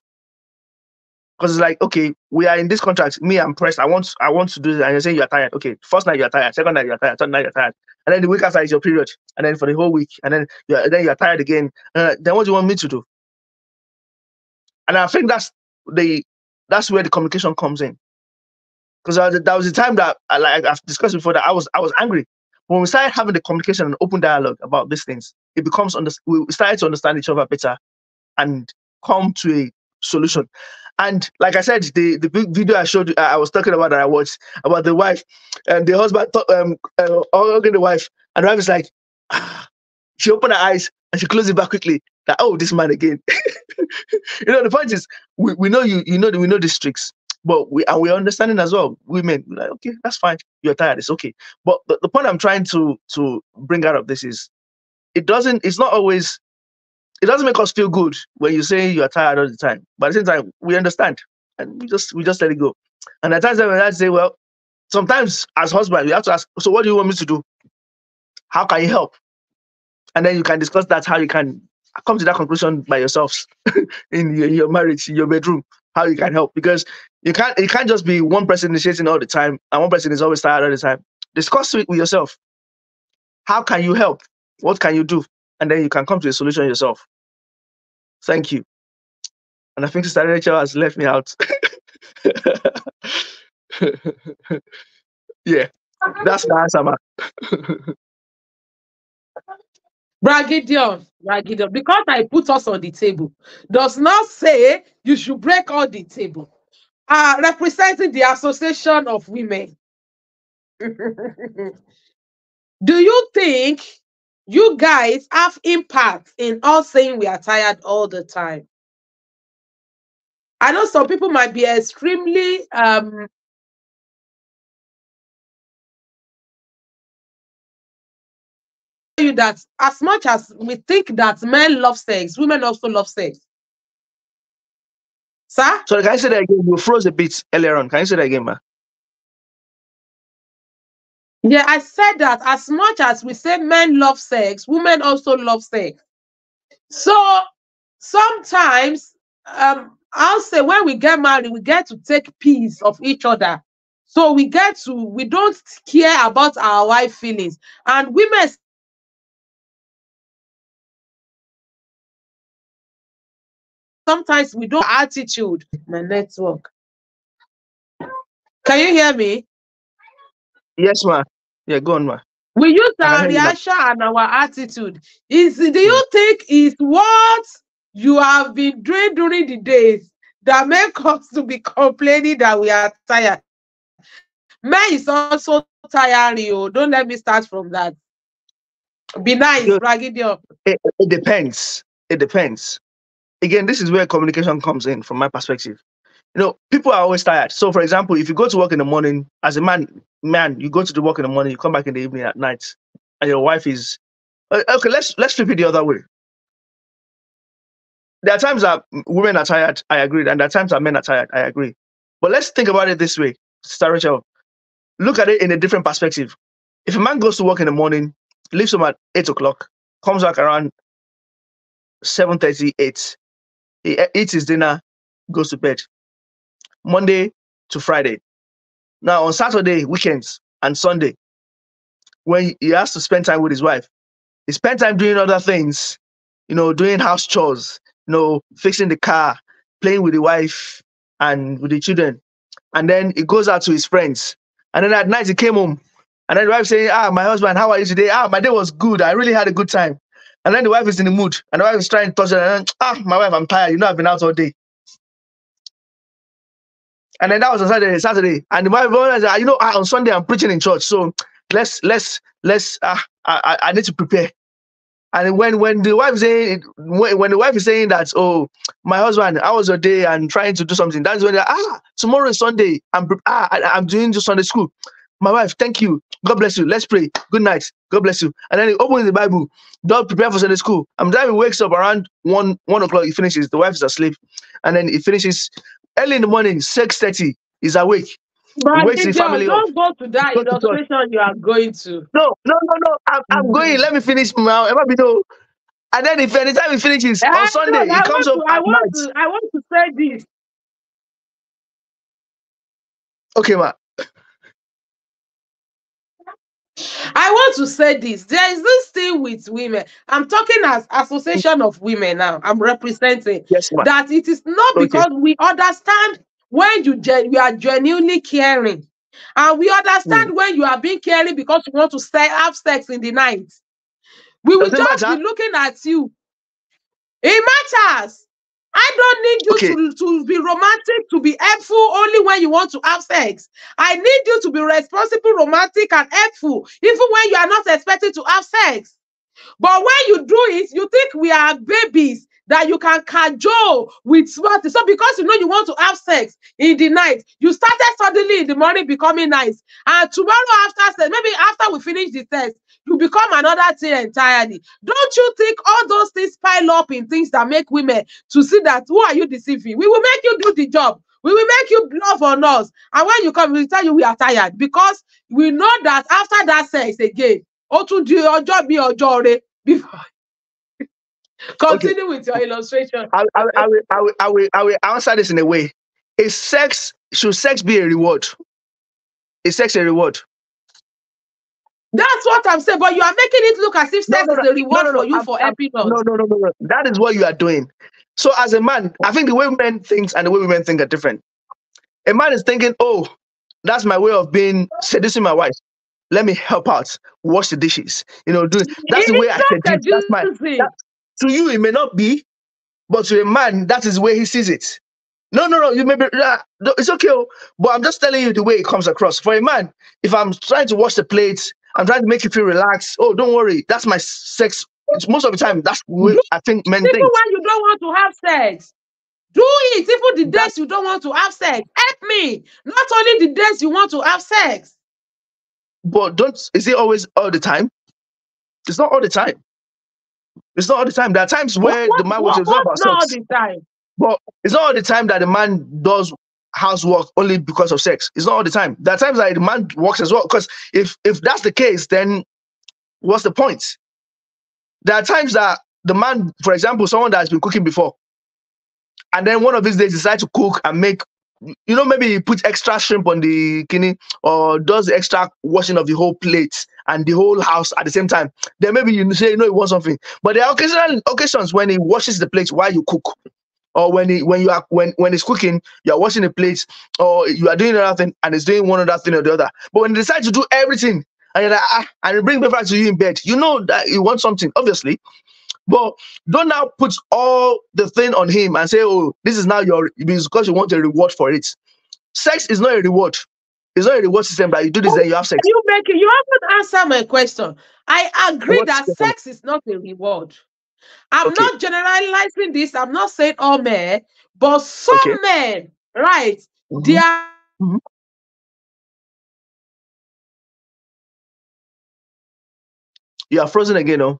Because it's like, okay, we are in this contract. Me, I'm pressed. I want to do this. And you're saying you're tired. Okay, first night you're tired. Second night you're tired. Third night you're tired. And then the week after is your period. And then for the whole week. And then you're tired again. Then what do you want me to do? And I think that's where the communication comes in. Because that was the time that, like I've discussed before, that I was angry. When we started having the communication and open dialogue about these things, it becomes we started to understand each other better and come to a solution. And like I said, the big video I showed, I was talking about that I watched about the wife and the husband hugging the wife, and the wife is like, she opened her eyes and she closed it back quickly. Like, oh, this man again. The point is, we know we know these tricks, but we are understanding as well. Women, we're like, okay, that's fine. You're tired, it's okay. But the point I'm trying to bring out of this is, it doesn't make us feel good when you say you are tired all the time. But at the same time, we understand and we just let it go. And at times I say, well, sometimes as husband, we have to ask, so what do you want me to do? How can you help? And then you can discuss that, how you can come to that conclusion by yourselves in your marriage, in your bedroom, how you can help. Because it can't just be one person initiating all the time and one person is always tired all the time. Discuss it with yourself. How can you help? What can you do? And then you can come to a solution yourself. Thank you. And I think Sister Rachel has left me out. Yeah, that's my answer, man. Braggidion, because I put us on the table, does not say you should break all the table. Representing the Association of Women. Do you think you guys have impact in us saying we are tired all the time? I know some people might be extremely you that as much as we think that men love sex, women also love sex. Sir? Sorry, can you say that again? You froze a bit earlier on. Can you say that again, man? Yeah, I said that as much as we say men love sex, women also love sex. So sometimes I'll say when we get married, we get to take peace of each other. So we don't care about our wife feelings. And women sometimes we don't attitude. My network. Can you hear me? Yes, ma. Yeah, go on, ma. We use our reaction and our attitude. Do you think is what you have been doing during the days that make us to be complaining that we are tired? Men is also tiring. Don't let me start from that. Be nice, Braggidion. It depends. It depends. Again, this is where communication comes in from my perspective. People are always tired. So, for example, if you go to work in the morning, as a man, you go to the work in the morning, you come back in the evening at night, and your wife is okay. Let's flip it the other way. There are times that women are tired, I agree, and there are times that men are tired, I agree. But let's think about it this way, Sister Rachel. Look at it in a different perspective. If a man goes to work in the morning, leaves home at 8 o'clock, comes back around 7:30, 8, he eats his dinner, goes to bed. Monday to Friday. Now on Saturday, weekends, and Sunday, when he has to spend time with his wife, He spend time doing other things, doing house chores, fixing the car, playing with the wife and with the children. And then he goes out to his friends. And then at night he came home. And then the wife saying, my husband, how are you today? My day was good. I really had a good time. And then the wife is in the mood. And the wife is trying to touch her. And then, my wife, I'm tired. I've been out all day. And then that was on Saturday. And the wife said, on Sunday I'm preaching in church. So let's I need to prepare. And when the wife saying when the wife is saying that, oh, my husband, how was your day? And trying to do something, that's when tomorrow is Sunday. I'm doing just Sunday school. My wife, thank you. God bless you. Let's pray. Good night. God bless you. And then he opens the Bible. Don't prepare for Sunday school. He wakes up around 1 o'clock. He finishes. The wife is asleep. And then he finishes early in the morning, 6:30. He's awake. But don't go to that illustration you are going to. No. I'm going. Let me finish now. And then if anytime he finishes on Sunday, he comes up. I want to say this. Okay, ma. I want to say this. There is this thing with women. I'm talking as Association of Women now. I'm representing. Yes, ma. That it is not because we understand when you are genuinely caring. And we understand when you are being caring because you want to have sex in the night. We will just be looking at you. It matters. I don't need you to be romantic, to be helpful only when you want to have sex. I need you to be responsible, romantic, and helpful, even when you are not expected to have sex. But when you do it, you think we are babies that you can cajole with smart. So because you want to have sex in the night, you started suddenly in the morning becoming nice. And tomorrow after sex, maybe after we finish the test, you become another thing entirely. Don't you think all those things pile up in things that make women to see that who are you deceiving? We will make you do the job. We will make you love on us. And when you come, we will tell you we are tired because we know that after that sex again, to do your job, be your job. Before. Continue with your illustration. I will answer this in a way. Should sex be a reward? Is sex a reward? That's what I'm saying, but you are making it look as if sex is a reward for you for helping us. No. That is what you are doing. So as a man, I think the way men think and the way women think are different. A man is thinking, oh, that's my way of seducing my wife. Let me help out, wash the dishes. That's the way I seduce. To you, it may not be, but to a man, that is the way he sees it. No, you may be, it's okay, but I'm just telling you the way it comes across. For a man, if I'm trying to wash the plates, I'm trying to make you feel relaxed. Oh, don't worry, that's my sex. Most of the time, that's what I think men think. Even when you don't want to have sex, do it. Even the days you don't want to have sex, help me. Not only the days you want to have sex. But is it always all the time? It's not all the time. It's not all the time. There are times where the man will say it's not about sex. All the time. But it's not all the time that the man does housework only because of sex. It's not all the time. There are times that the man works as well. Because if that's the case, then what's the point? There are times that the man, for example, someone that has been cooking before, and then one of these days decides to cook and make, maybe he puts extra shrimp on the kidney or does the extra washing of the whole plate and the whole house at the same time. Then maybe you say, you want something. But there are occasions when he washes the plates while you cook. Or when he's cooking, you're washing the plates, or you are doing another thing and he's doing one other thing or the other. But when he decides to do everything and you're like, and he brings breakfast to you in bed, you know that you want something, obviously. But don't now put all the thing on him and say, oh, this is now because you want a reward for it. Sex is not a reward. It's not a reward system that you do this, then you have sex. You haven't answered my question. I agree that sex is not a reward. I'm not generalizing this. I'm not saying all men, but some men, right? They are. You are frozen again, no?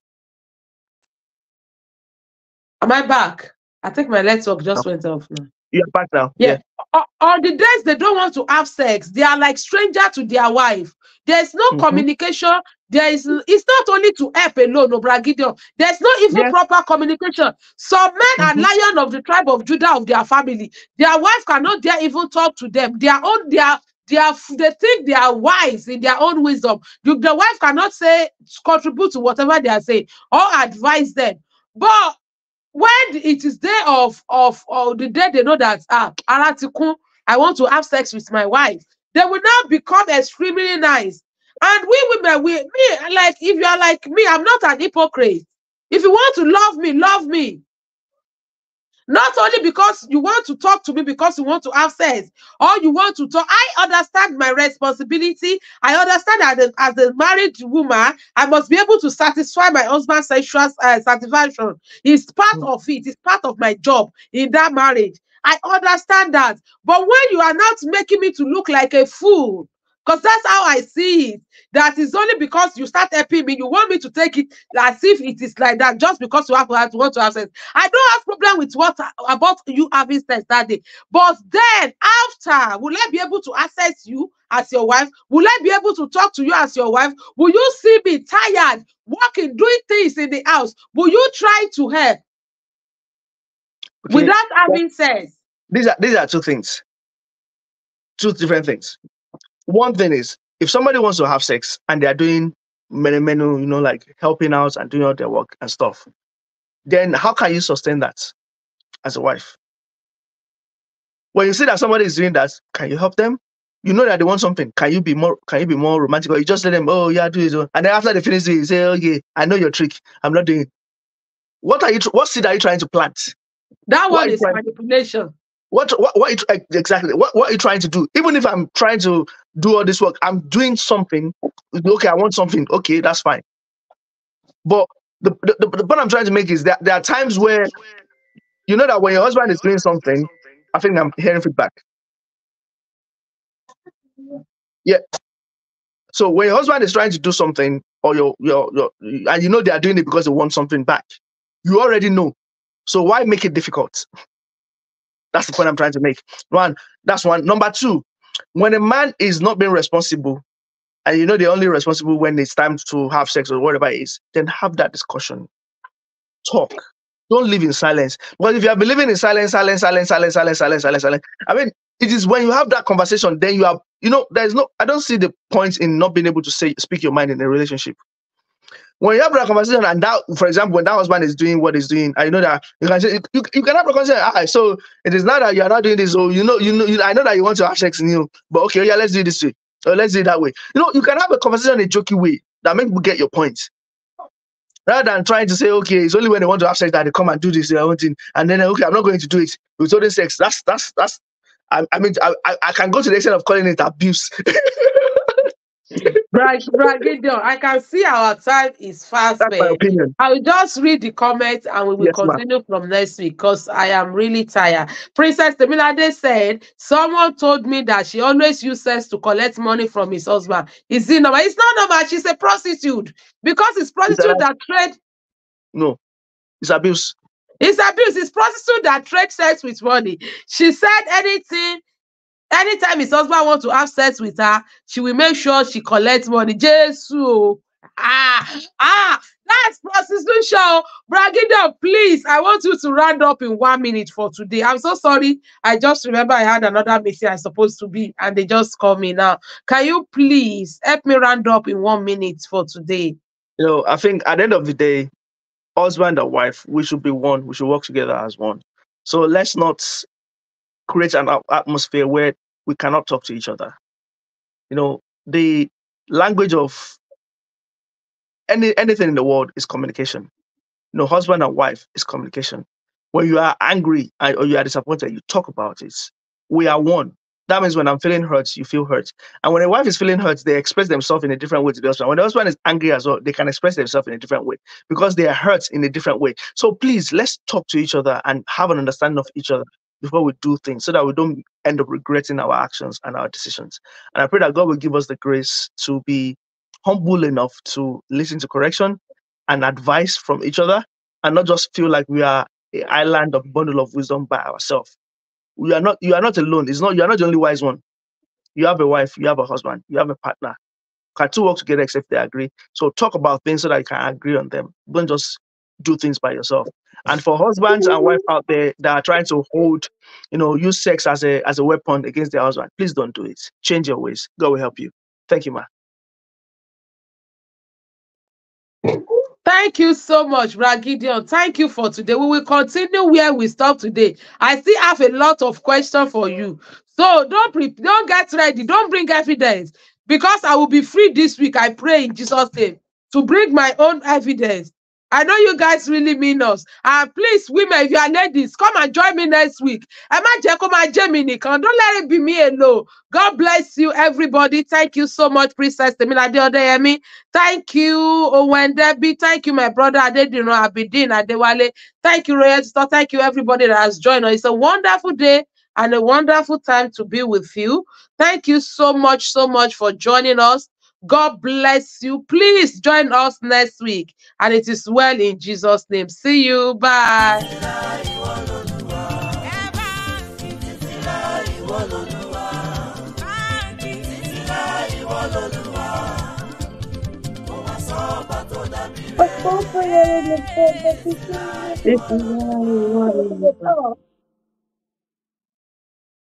Am I back? I think my network just went off now. You're back now. Yeah. On the days they don't want to have sex, they are like stranger to their wife. There's no communication. It's not only to help alone, no Bragidio. There's no even proper communication. Some men are lion of the tribe of Judah of their family. Their wife cannot dare even talk to them. Their they think they are wise in their own wisdom. The wife cannot say contribute to whatever they are saying or advise them. But when it is day of the day they know that Aratikun, I want to have sex with my wife, they will now become extremely nice. And we women, me, like, if you are like me, I'm not an hypocrite. If you want to love me, love me. Not only because you want to talk to me because you want to have sex, or you want to talk. I understand my responsibility. I understand as a married woman, I must be able to satisfy my husband's sexual satisfaction. It's part of it. It's part of my job in that marriage. I understand that. But when you are not making me to look like a fool, because that's how I see it, that is only because you start helping me, you want me to take it as if it is like that, just because you want to have sex. I don't have problem with what about you having sex that day. But then after, will I be able to access you as your wife? Will I be able to talk to you as your wife? Will you see me tired, working, doing things in the house? Will you try to help without having sex? These are two things. Two different things. One thing is, if somebody wants to have sex and they are doing many, like helping out and doing all their work and stuff, then how can you sustain that as a wife? When you see that somebody is doing that, can you help them? You know that they want something. Can you be more romantic? Or you just let them, oh yeah, do it. And then after they finish it, you say, okay, I know your trick. I'm not doing it. What seed are you trying to plant? That one is manipulation. What exactly? What are you trying to do? Even if I'm trying to do all this work, I'm doing something. Okay, I want something. Okay, that's fine. But the point I'm trying to make is that there are times where you know that when your husband is doing something, I think I'm hearing feedback. Yeah. So when your husband is trying to do something, or your and you know they are doing it because they want something back, you already know. So why make it difficult? That's the point I'm trying to make. That's one. Number two, when a man is not being responsible, and you know they're only responsible when it's time to have sex or whatever it is, then have that discussion. Talk. Don't live in silence. Because if you are living in silence, I mean, it is when you have that conversation, then you have, I don't see the point in not being able to speak your mind in a relationship. When you have that conversation, and that, for example, when that husband is doing what he's doing, I know that you can say you can have a conversation. So it is not that you are not doing this. So I know that you want to have sex in you, but okay, yeah, let's do it this way, or let's do it that way. You can have a conversation in a jokey way that makes people get your point, rather than trying to say, okay, it's only when they want to have sex that they come and do this their own thing, and then okay, I'm not going to do it. With all this sex, that's. I can go to the extent of calling it abuse. Gideon, I can see our time is fast. That's my opinion. I will just read the comments and we will continue from next week because I am really tired. Princess Temilade said, someone told me that she always uses to collect money from his husband. Is it normal? It's not normal. She's a prostitute because it's prostitute that trade. No, it's abuse. It's abuse. It's prostitute that trade sex with money. She said anytime his husband wants to have sex with her, she will make sure she collects money. Jesus. That's prostitution. Bragida, please, I want you to round up in 1 minute for today. I'm so sorry. I just remember I had another meeting I'm supposed to be, and they just called me now. Can you please help me round up in 1 minute for today? I think at the end of the day, husband and wife, we should be one. We should work together as one. So let's not create an atmosphere where we cannot talk to each other. The language of anything in the world is communication. Husband and wife is communication. When you are angry or you are disappointed, you talk about it. We are one. That means when I'm feeling hurt, you feel hurt. And when a wife is feeling hurt, they express themselves in a different way to the husband. When the husband is angry as well, they can express themselves in a different way because they are hurt in a different way. So please, let's talk to each other and have an understanding of each other before we do things so that we don't end up regretting our actions and our decisions. And I pray that God will give us the grace to be humble enough to listen to correction and advice from each other and not just feel like we are an island of bundle of wisdom by ourselves. You are not alone. You are not the only wise one. You have a wife, you have a husband, you have a partner. Can two work together except they agree? So talk about things so that you can agree on them. Don't just do things by yourself. And for husbands and wives out there that are trying to hold, use sex as a weapon against their husband, please don't do it. Change your ways. God will help you. Thank you, ma. Thank you so much, Brad Gideon. Thank you for today. We will continue where we stop today. I still have a lot of questions for you. So don't get ready. Don't bring evidence because I will be free this week. I pray in Jesus' name to bring my own evidence. I know you guys really mean us. And please, women, if you are ladies, come and join me next week. Don't let it be me alone. God bless you, everybody. Thank you so much, Princess Temilade Odeyemi. Thank you, Owen Debbie. Thank you, my brother Adedino Abidin Adewale. Thank you, Royal Sister. Thank you, everybody that has joined us. It's a wonderful day and a wonderful time to be with you. Thank you so much for joining us. God bless you. Please join us next week. And it is well in Jesus' name. See you. Bye.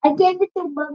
I gave it to Mom.